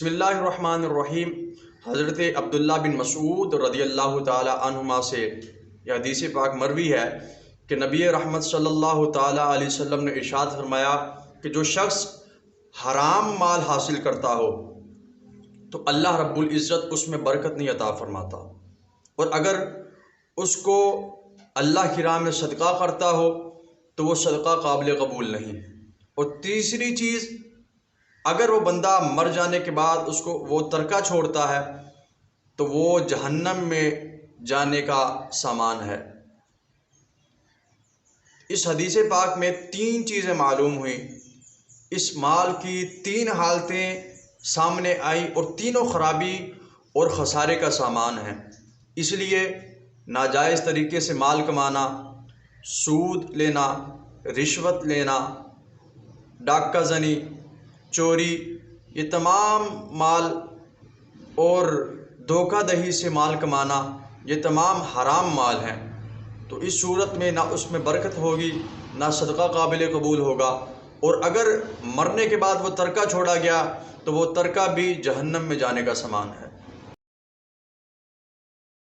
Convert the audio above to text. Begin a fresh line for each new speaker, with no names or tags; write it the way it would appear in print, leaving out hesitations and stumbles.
بسم اللہ الرحمن الرحیم۔ حضرت عبداللہ بن مسعود رضی اللہ تعالی عنہما سے یہ حدیث پاک مروی ہے کہ نبی رحمت صلی اللہ تعالی علیہ وسلم نے ارشاد فرمایا کہ جو شخص حرام مال حاصل کرتا ہو تو اللہ رب العزت اس میں برکت نہیں عطا فرماتا، اور اگر اس کو اللہ کی راہ میں صدقہ کرتا ہو تو وہ صدقہ قابل قبول نہیں۔ اور تیسری چیز، اگر وہ بندہ مر جانے کے بعد اس کو وہ ترکہ چھوڑتا ہے تو وہ جہنم میں جانے کا سامان ہے۔ اس حدیث پاک میں تین چیزیں معلوم ہوئیں، اس مال کی تین حالتیں سامنے آئیں اور تینوں خرابی اور خسارے کا سامان ہیں۔ اس لیے ناجائز طریقے سے مال کمانا، سود لینا، رشوت لینا، ڈاکہ زنی، چوری، یہ تمام مال اور دھوکہ دہی سے مال کمانا، یہ تمام حرام مال ہیں۔ تو اس صورت میں نہ اس میں برکت ہوگی، نہ صدقہ قابل قبول ہوگا، اور اگر مرنے کے بعد وہ ترکہ چھوڑا گیا تو وہ ترکہ بھی جہنم میں جانے کا سامان ہے۔